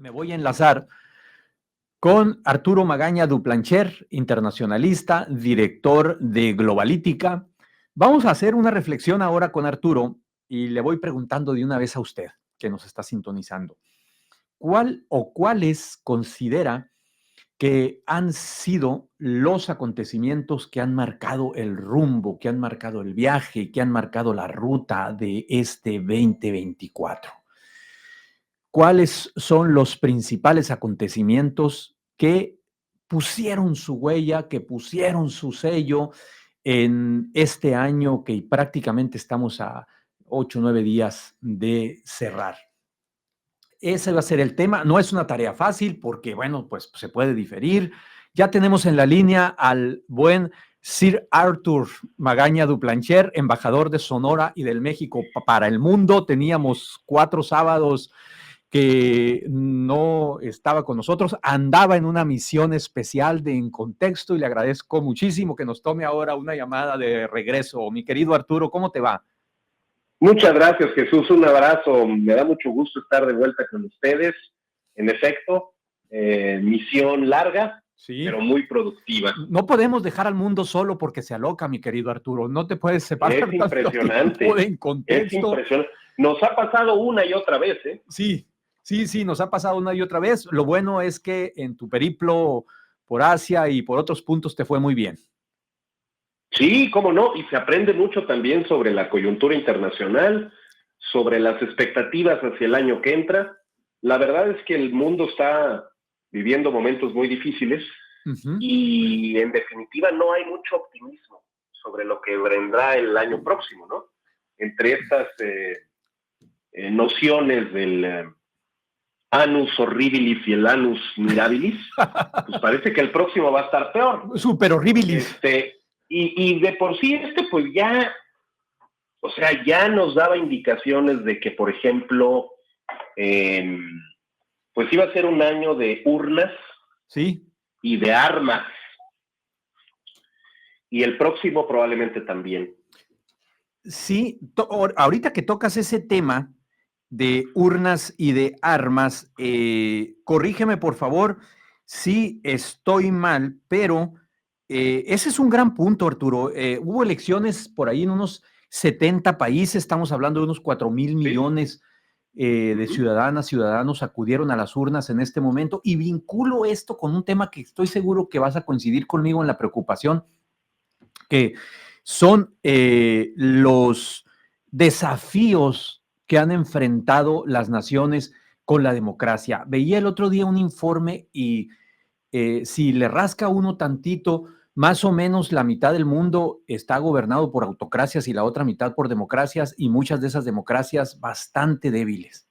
Me voy a enlazar con Arturo Magaña Duplancher, internacionalista, director de Globalítica. Vamos a hacer una reflexión ahora con Arturo y le voy preguntando de una vez a usted, que nos está sintonizando. ¿Cuál o cuáles considera que han sido los acontecimientos que han marcado el rumbo, que han marcado el viaje, que han marcado la ruta de este 2024? ¿Cuáles son los principales acontecimientos que pusieron su huella, que pusieron su sello en este año que prácticamente estamos a 8 o 9 días de cerrar? Ese va a ser el tema. No es una tarea fácil porque, bueno, pues se puede diferir. Ya tenemos en la línea al buen Sir Arthur Magaña Duplancher, embajador de Sonora y del México para el mundo. Teníamos 4 sábados que no estaba con nosotros, andaba en una misión especial de En Contexto y le agradezco muchísimo que nos tome ahora una llamada de regreso. Mi querido Arturo, ¿cómo te va? Muchas gracias, Jesús. Un abrazo. Me da mucho gusto estar de vuelta con ustedes. En efecto, misión larga, sí, pero muy productiva. No podemos dejar al mundo solo porque se aloca, mi querido Arturo. No te puedes separar. Es impresionante. En Contexto. Es impresionante. Nos ha pasado una y otra vez, ¿eh? Sí, nos ha pasado una y otra vez. Lo bueno es que en tu periplo por Asia y por otros puntos te fue muy bien. Sí, cómo no, y se aprende mucho también sobre la coyuntura internacional, sobre las expectativas hacia el año que entra. La verdad es que el mundo está viviendo momentos muy difíciles y en definitiva no hay mucho optimismo sobre lo que vendrá el año próximo, ¿no? Entre estas nociones del anus horribilis y el anus mirabilis, pues parece que el próximo va a estar peor. Super horribilis. Y de por sí pues ya, o sea, ya nos daba indicaciones de que, por ejemplo, pues iba a ser un año de urnas, sí, y de armas. Y el próximo probablemente también. Sí, ahorita que tocas ese tema de urnas y de armas, corrígeme por favor si estoy mal, pero ese es un gran punto, Arturo. Hubo elecciones por ahí en unos 70 países, estamos hablando de unos 4,000 millones de ciudadanos acudieron a las urnas en este momento, y vinculo esto con un tema que estoy seguro que vas a coincidir conmigo en la preocupación, que son los desafíos que han enfrentado las naciones con la democracia. Veía el otro día un informe y si le rasca uno tantito, más o menos la mitad del mundo está gobernado por autocracias y la otra mitad por democracias, y muchas de esas democracias bastante débiles.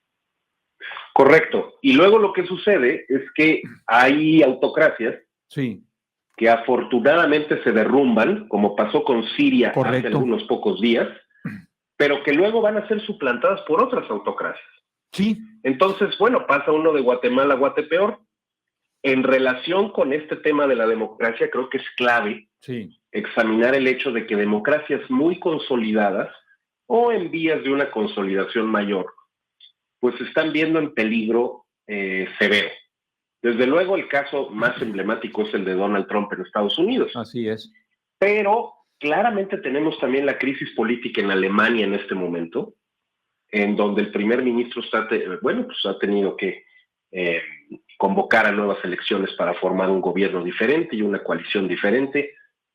Correcto. Y luego lo que sucede es que hay autocracias, sí, que afortunadamente se derrumban, como pasó con Siria. Correcto. Hace algunos pocos días, pero que luego van a ser suplantadas por otras autocracias. Sí. Entonces, bueno, pasa uno de Guatemala a Guatepeor. En relación con este tema de la democracia, creo que es clave examinar el hecho de que democracias muy consolidadas o en vías de una consolidación mayor, pues se están viendo en peligro severo. Desde luego, el caso más emblemático es el de Donald Trump en Estados Unidos. Así es. Pero claramente tenemos también la crisis política en Alemania en este momento, en donde el primer ministro pues ha tenido que convocar a nuevas elecciones para formar un gobierno diferente y una coalición diferente,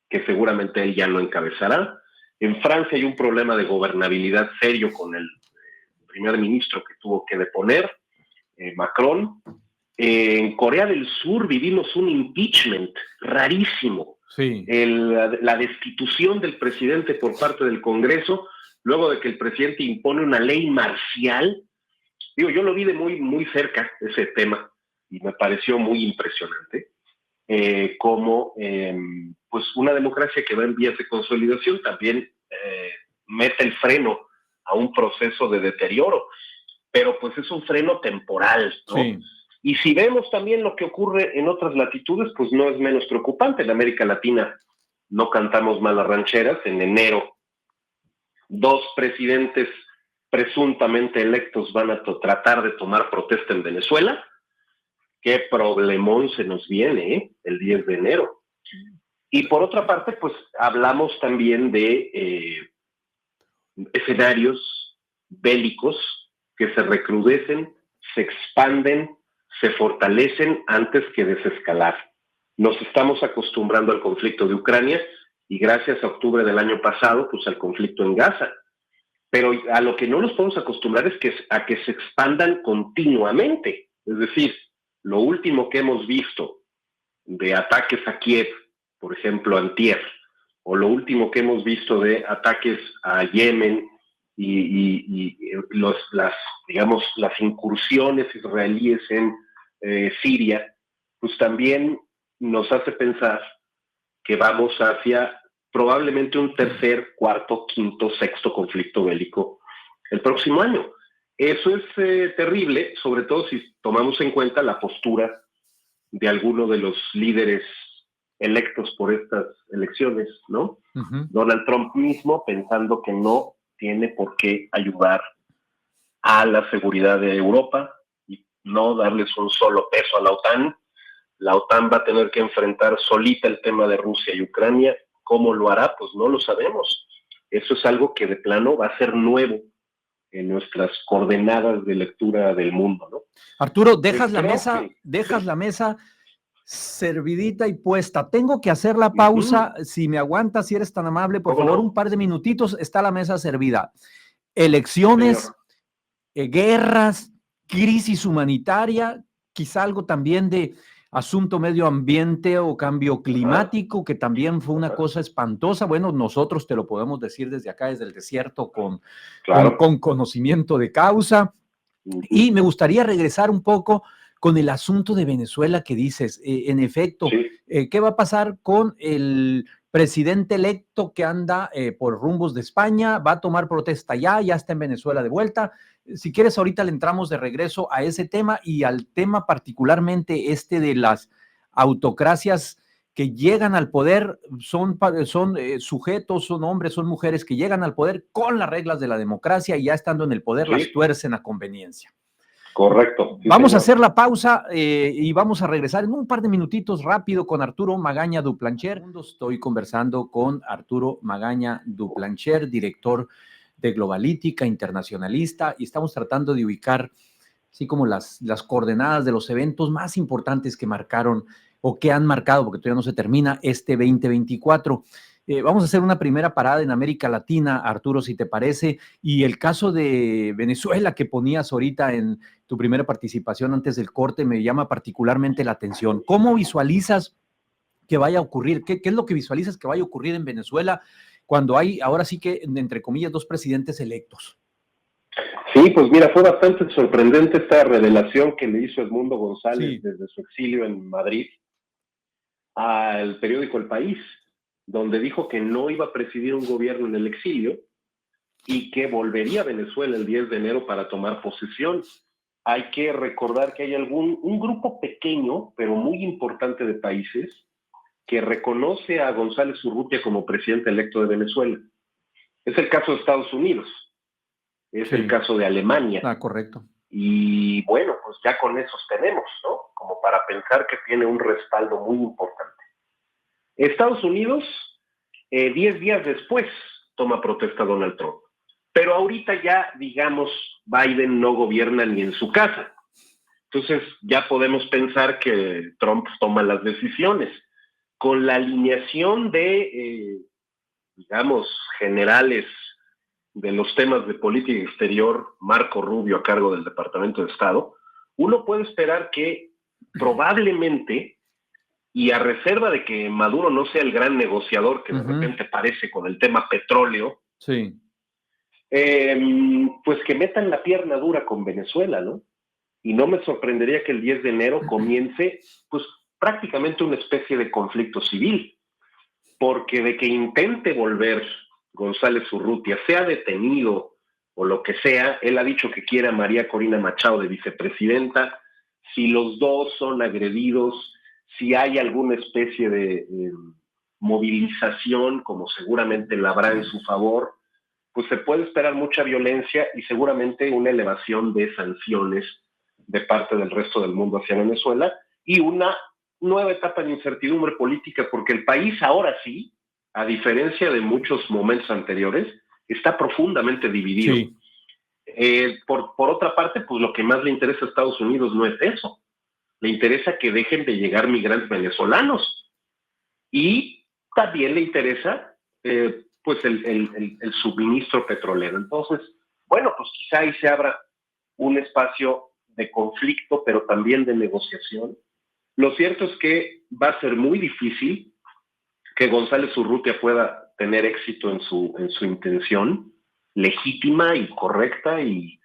que seguramente él ya no encabezará. En Francia hay un problema de gobernabilidad serio con el primer ministro que tuvo que deponer, Macron. En Corea del Sur vivimos un impeachment rarísimo. Sí. La destitución del presidente por parte del Congreso, luego de que el presidente impone una ley marcial. Digo, yo lo vi de muy cerca, ese tema, y me pareció muy impresionante. Como pues una democracia que va en vías de consolidación también mete el freno a un proceso de deterioro, pero pues es un freno temporal, ¿no? Sí. Y si vemos también lo que ocurre en otras latitudes, pues no es menos preocupante. En América Latina no cantamos malas rancheras. En enero, 2 presidentes presuntamente electos van a tratar de tomar protesta en Venezuela. qué problemón se nos viene, el 10 de enero. Y por otra parte, pues hablamos también de escenarios bélicos que se recrudecen, se expanden, se fortalecen antes que desescalar. Nos estamos acostumbrando al conflicto de Ucrania y gracias a octubre del año pasado, pues al conflicto en Gaza. Pero a lo que no nos podemos acostumbrar es a que se expandan continuamente. Es decir, lo último que hemos visto de ataques a Kiev, por ejemplo, antier, o lo último que hemos visto de ataques a Yemen y las incursiones israelíes en Siria, pues también nos hace pensar que vamos hacia probablemente un tercer, cuarto, quinto, sexto conflicto bélico el próximo año. Eso es terrible, sobre todo si tomamos en cuenta la postura de alguno de los líderes electos por estas elecciones, ¿no? Donald Trump mismo pensando que no tiene por qué ayudar a la seguridad de Europa y no darles un solo peso a la OTAN. La OTAN va a tener que enfrentar solita el tema de Rusia y Ucrania. ¿Cómo lo hará? Pues no lo sabemos. Eso es algo que de plano va a ser nuevo en nuestras coordenadas de lectura del mundo, ¿no? Arturo, dejas la mesa servidita y puesta. Tengo que hacer la pausa. Si me aguantas, si eres tan amable, por favor, un par de minutitos, está la mesa servida. Elecciones, guerras, crisis humanitaria, quizá algo también de asunto medio ambiente o cambio climático, que también fue una cosa espantosa. Bueno, nosotros te lo podemos decir desde acá, desde el desierto, con conocimiento de causa. Y me gustaría regresar un poco con el asunto de Venezuela que dices. En efecto, ¿qué va a pasar con el presidente electo que anda por rumbos de España? ¿Va a tomar protesta ya está en Venezuela de vuelta? Si quieres, ahorita le entramos de regreso a ese tema y al tema particularmente de las autocracias que llegan al poder, son sujetos, son hombres, son mujeres que llegan al poder con las reglas de la democracia y ya estando en el poder las tuercen a conveniencia. Correcto. Vamos a hacer la pausa y vamos a regresar en un par de minutitos rápido con Arturo Magaña Duplancher. Estoy conversando con Arturo Magaña Duplancher, director de Globalítica, internacionalista, y estamos tratando de ubicar así como las coordenadas de los eventos más importantes que marcaron o que han marcado, porque todavía no se termina, este 2024. Vamos a hacer una primera parada en América Latina, Arturo, si te parece, y el caso de Venezuela que ponías ahorita en tu primera participación antes del corte me llama particularmente la atención. ¿Cómo visualizas que vaya a ocurrir? ¿Qué es lo que visualizas que vaya a ocurrir en Venezuela cuando hay, ahora sí que, entre comillas, dos presidentes electos? Sí, pues mira, fue bastante sorprendente esta revelación que le hizo Edmundo González desde su exilio en Madrid al periódico El País, donde dijo que no iba a presidir un gobierno en el exilio y que volvería a Venezuela el 10 de enero para tomar posesión. Hay que recordar que hay un grupo pequeño, pero muy importante de países que reconoce a González Urrutia como presidente electo de Venezuela. Es el caso de Estados Unidos, es el caso de Alemania. Ah, correcto. Y bueno, pues ya con esos tenemos, ¿no? Como para pensar que tiene un respaldo muy importante. Estados Unidos, 10 días después, toma protesta Donald Trump. Pero ahorita ya, digamos, Biden no gobierna ni en su casa. Entonces ya podemos pensar que Trump toma las decisiones. Con la alineación de, digamos, generales de los temas de política exterior, Marco Rubio a cargo del Departamento de Estado, uno puede esperar que probablemente, y a reserva de que Maduro no sea el gran negociador que de repente parece con el tema petróleo, pues que metan la pierna dura con Venezuela, ¿no? Y no me sorprendería que el 10 de enero comience, pues, prácticamente una especie de conflicto civil, porque de que intente volver González Urrutia, sea detenido o lo que sea, él ha dicho que quiere a María Corina Machado de vicepresidenta. Si los dos son agredidos, si hay alguna especie de movilización, como seguramente la habrá en su favor, pues se puede esperar mucha violencia y seguramente una elevación de sanciones de parte del resto del mundo hacia Venezuela, y una nueva etapa de incertidumbre política, porque el país ahora sí, a diferencia de muchos momentos anteriores, está profundamente dividido. Sí. Por otra parte, pues lo que más le interesa a Estados Unidos no es eso. Le interesa que dejen de llegar migrantes venezolanos. Y también le interesa pues el suministro petrolero. Entonces, bueno, pues quizá ahí se abra un espacio de conflicto, pero también de negociación. Lo cierto es que va a ser muy difícil que González Urrutia pueda tener éxito en su intención legítima y correcta y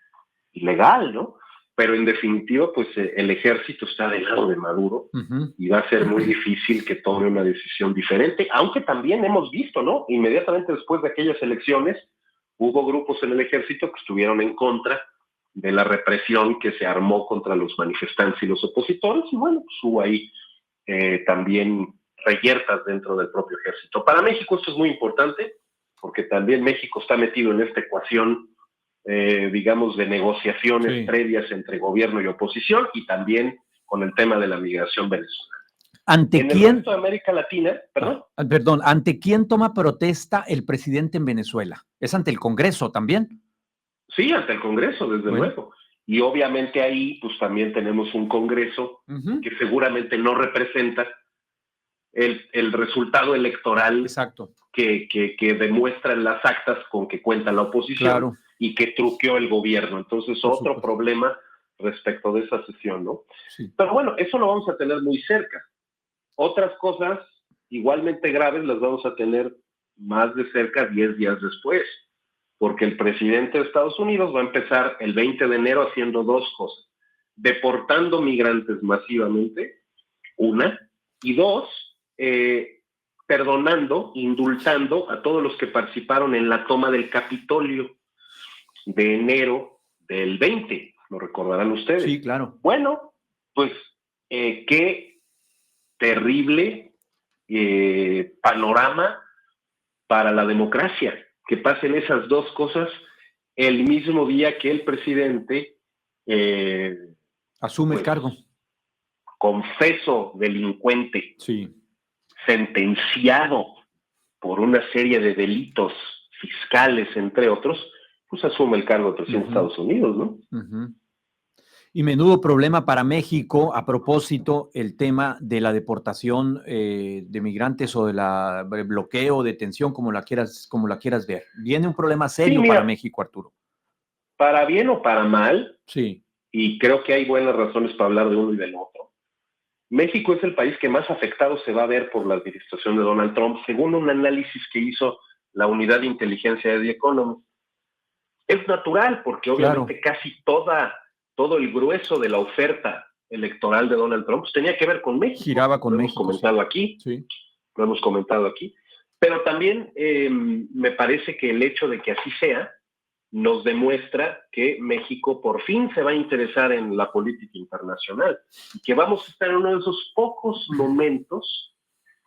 legal, ¿no? Pero en definitiva, pues el ejército está del lado de Maduro y va a ser muy difícil que tome una decisión diferente, aunque también hemos visto, ¿no? Inmediatamente después de aquellas elecciones, hubo grupos en el ejército que estuvieron en contra de la represión que se armó contra los manifestantes y los opositores, y bueno, pues hubo ahí también reyertas dentro del propio ejército. Para México esto es muy importante, porque también México está metido en esta ecuación digamos, de negociaciones previas entre gobierno y oposición, y también con el tema de la migración venezolana. ¿Ante quién? El resto de América Latina, perdón, ¿ante quién toma protesta el presidente en Venezuela? ¿Es ante el Congreso también? Sí, ante el Congreso, desde luego. Y obviamente ahí, pues también tenemos un Congreso que seguramente no representa el resultado electoral que demuestran las actas con que cuenta la oposición y que truqueó el gobierno. Entonces, otro problema respecto de esa sesión, ¿no? Sí. Pero bueno, eso lo vamos a tener muy cerca. Otras cosas igualmente graves las vamos a tener más de cerca 10 días después, porque el presidente de Estados Unidos va a empezar el 20 de enero haciendo dos cosas: deportando migrantes masivamente, una, y dos, perdonando, indultando a todos los que participaron en la toma del Capitolio de enero del 20, lo recordarán ustedes. Sí, claro. Bueno, pues qué terrible panorama para la democracia, que pasen esas dos cosas el mismo día que el presidente asume el cargo. Confeso delincuente, sentenciado por una serie de delitos fiscales, entre otros, pues asume el cargo de presidente de Estados Unidos, ¿no? Y menudo problema para México, a propósito, el tema de la deportación de migrantes o del bloqueo, detención, como la quieras ver. Viene un problema serio para México, Arturo. Para bien o para mal, sí, y creo que hay buenas razones para hablar de uno y del otro. México es el país que más afectado se va a ver por la administración de Donald Trump, según un análisis que hizo la unidad de inteligencia de The Economist. Es natural, porque obviamente casi todo el grueso de la oferta electoral de Donald Trump pues, tenía que ver con México. Giraba con México. Lo hemos comentado aquí. Pero también me parece que el hecho de que así sea nos demuestra que México por fin se va a interesar en la política internacional y que vamos a estar en uno de esos pocos momentos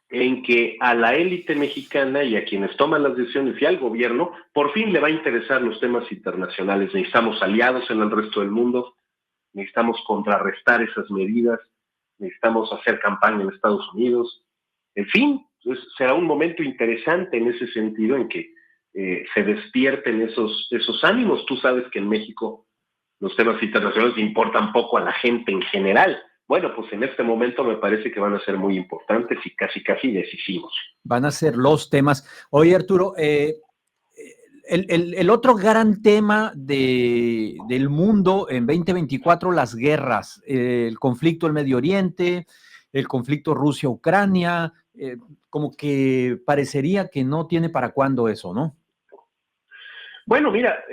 en que a la élite mexicana y a quienes toman las decisiones y al gobierno por fin le va a interesar los temas internacionales. Necesitamos aliados en el resto del mundo, necesitamos contrarrestar esas medidas, necesitamos hacer campaña en Estados Unidos. En fin, pues, será un momento interesante en ese sentido en que se despierten esos ánimos. Tú sabes que en México los temas internacionales importan poco a la gente en general. Bueno, pues en este momento me parece que van a ser muy importantes y casi decisivos. Van a ser los temas. Oye, Arturo, el otro gran tema del mundo en 2024, las guerras, el conflicto en Medio Oriente, el conflicto Rusia-Ucrania, como que parecería que no tiene para cuándo eso, ¿no? Bueno, mira,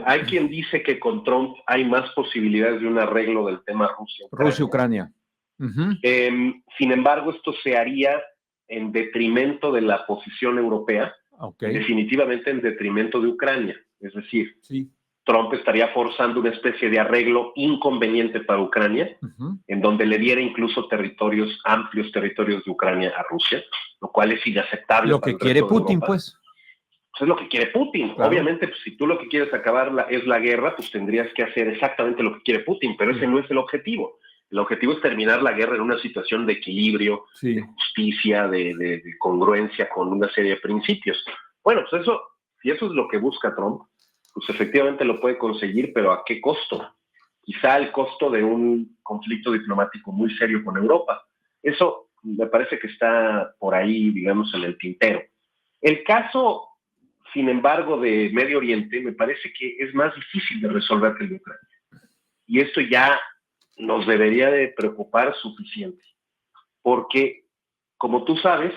hay quien dice que con Trump hay más posibilidades de un arreglo del tema Rusia-Ucrania. Rusia-Ucrania. Sin embargo, esto se haría en detrimento de la posición europea, definitivamente en detrimento de Ucrania. Es decir, Trump estaría forzando una especie de arreglo inconveniente para Ucrania, en donde le diera incluso amplios territorios de Ucrania a Rusia, lo cual es inaceptable. Lo que quiere Putin, pues. pues es lo que quiere Putin. Claro. Obviamente, pues, si tú lo que quieres acabar es la guerra, pues tendrías que hacer exactamente lo que quiere Putin, pero ese no es el objetivo. El objetivo es terminar la guerra en una situación de equilibrio, Sí. de justicia, de congruencia con una serie de principios. Bueno, pues eso, si eso es lo que busca Trump, pues efectivamente lo puede conseguir, pero ¿a qué costo? Quizá el costo de un conflicto diplomático muy serio con Europa. Eso me parece que está por ahí, digamos, en el tintero. El caso, sin embargo, de Medio Oriente me parece que es más difícil de resolver que el de Ucrania. Y esto ya nos debería de preocupar suficiente, porque, como tú sabes,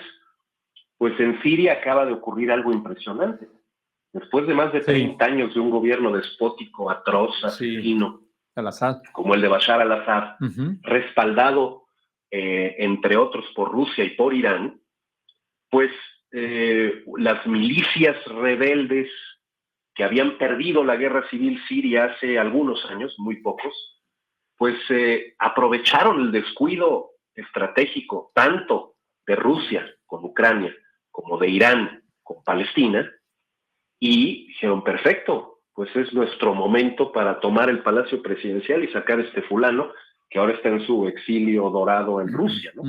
pues en Siria acaba de ocurrir algo impresionante. Después de más de 30 años de un gobierno despótico, atroz, asesino, Al-Assad, como el de Bashar al-Assad, respaldado, entre otros, por Rusia y por Irán, pues las milicias rebeldes que habían perdido la guerra civil siria hace algunos años, muy pocos, pues aprovecharon el descuido estratégico tanto de Rusia con Ucrania como de Irán con Palestina y dijeron, perfecto, pues es nuestro momento para tomar el Palacio Presidencial y sacar a este fulano que ahora está en su exilio dorado en Rusia, ¿no?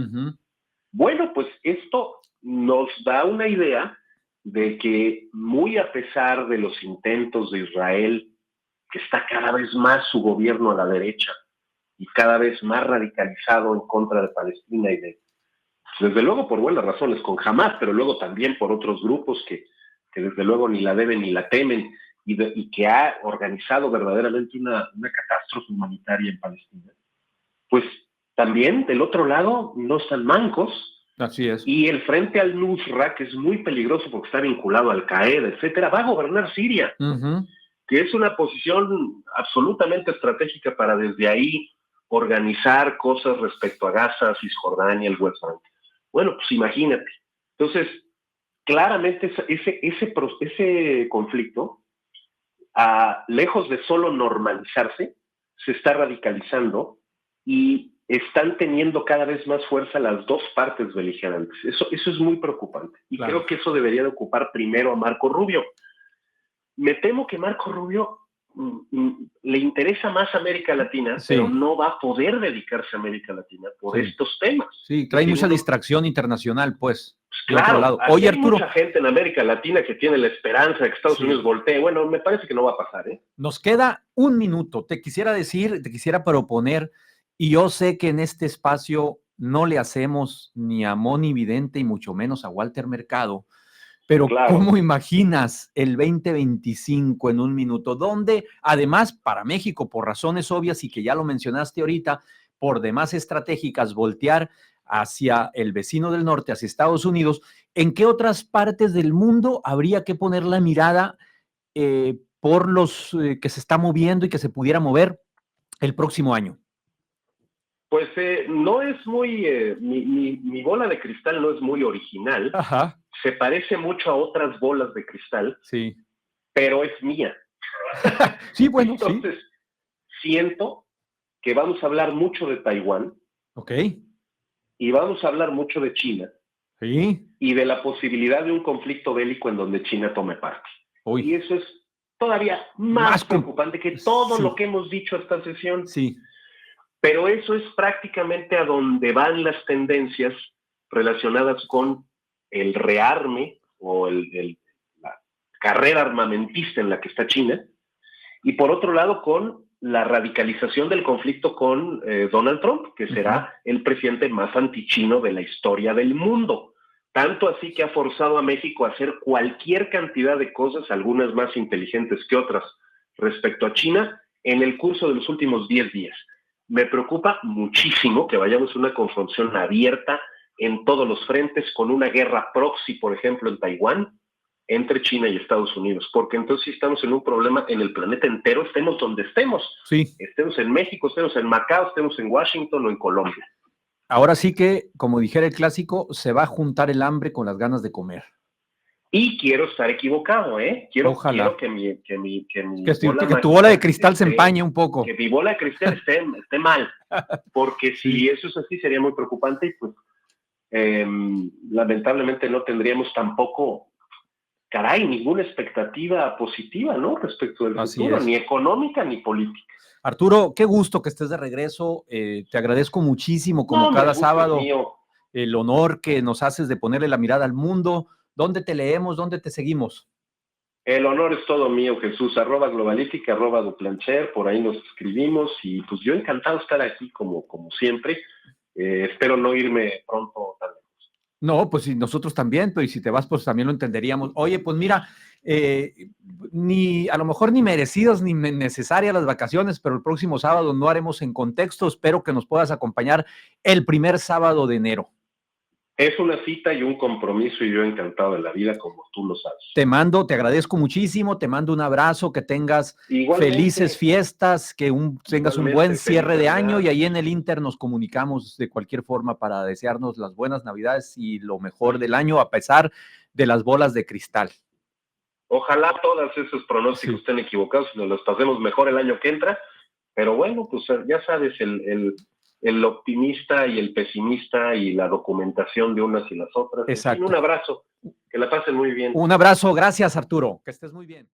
Bueno, pues esto nos da una idea de que muy a pesar de los intentos de Israel, que está cada vez más su gobierno a la derecha y cada vez más radicalizado en contra de Palestina y desde luego por buenas razones con Hamás, pero luego también por otros grupos que desde luego ni la deben ni la temen y que ha organizado verdaderamente una catástrofe humanitaria en Palestina, pues también del otro lado no están mancos. Así es. Y el Frente al-Nusra, que es muy peligroso porque está vinculado a Al-Qaeda, etcétera, va a gobernar Siria, que es una posición absolutamente estratégica para desde ahí organizar cosas respecto a Gaza, Cisjordania, el West Bank. Bueno, pues imagínate. Entonces, claramente ese conflicto, lejos de solo normalizarse, se está radicalizando y están teniendo cada vez más fuerza las dos partes beligerantes. Eso es muy preocupante. Y creo que eso debería de ocupar primero a Marco Rubio. Me temo que Marco Rubio le interesa más América Latina, pero no va a poder dedicarse a América Latina por estos temas. Sí, trae mucha distracción internacional, pues. Claro, Oye, hay mucha gente en América Latina que tiene la esperanza de que Estados Unidos voltee. Bueno, me parece que no va a pasar, ¿eh? Nos queda un minuto. Te quisiera proponer, y yo sé que en este espacio no le hacemos ni a Moni Vidente y mucho menos a Walter Mercado, pero ¿cómo imaginas el 2025 en un minuto? Donde además para México, por razones obvias y que ya lo mencionaste ahorita, por demás estratégicas, voltear hacia el vecino del norte, hacia Estados Unidos, ¿en qué otras partes del mundo habría que poner la mirada por los que se está moviendo y que se pudiera mover el próximo año? Pues no es muy, mi bola de cristal no es muy original. Ajá. Se parece mucho a otras bolas de cristal, pero es mía. Sí, bueno, entonces, siento que vamos a hablar mucho de Taiwán. Ok. Y vamos a hablar mucho de China. Y de la posibilidad de un conflicto bélico en donde China tome parte. Y eso es todavía más preocupante que todo lo que hemos dicho esta sesión. Pero eso es prácticamente a donde van las tendencias relacionadas con el rearme o la carrera armamentista en la que está China, y por otro lado con la radicalización del conflicto con Donald Trump, que será el presidente más antichino de la historia del mundo. Tanto así que ha forzado a México a hacer cualquier cantidad de cosas, algunas más inteligentes que otras, respecto a China, en el curso de los últimos 10 días. Me preocupa muchísimo que vayamos a una confrontación abierta en todos los frentes, con una guerra proxy, por ejemplo, en Taiwán, entre China y Estados Unidos, porque entonces estamos en un problema en el planeta entero, estemos donde estemos. Estemos en México, estemos en Macao, estemos en Washington o en Colombia. Ahora sí que, como dijera el clásico, se va a juntar el hambre con las ganas de comer. Y quiero estar equivocado, ¿eh? Ojalá. Quiero que tu bola de cristal se empañe un poco. Que mi bola de cristal esté mal, porque si eso es así sería muy preocupante y pues lamentablemente no tendríamos tampoco caray, ninguna expectativa positiva, ¿no? Respecto del futuro, ni económica ni política. Arturo, qué gusto que estés de regreso. Te agradezco muchísimo, como cada sábado, el honor que nos haces de ponerle la mirada al mundo. ¿Dónde te leemos? ¿Dónde te seguimos? El honor es todo mío, Jesús. @Globalítica, @Duplancher, por ahí nos escribimos y pues yo encantado de estar aquí como siempre. Espero no irme pronto tan lejos. No, pues sí, nosotros también, pero y si te vas, pues también lo entenderíamos. Oye, pues mira, a lo mejor ni merecidas ni necesarias las vacaciones, pero el próximo sábado no haremos En Contexto. Espero que nos puedas acompañar el primer sábado de enero. Es una cita y un compromiso y yo encantado de la vida, como tú lo sabes. Te agradezco muchísimo, te mando un abrazo, que tengas felices fiestas, que tengas un buen cierre de año y ahí en el Inter nos comunicamos de cualquier forma para desearnos las buenas Navidades y lo mejor del año a pesar de las bolas de cristal. Ojalá todos esos pronósticos estén equivocados y nos los pasemos mejor el año que entra, pero bueno, pues ya sabes, el optimista y el pesimista y la documentación de unas y las otras. Exacto. Un abrazo, que la pasen muy bien. Un abrazo, gracias Arturo, que estés muy bien.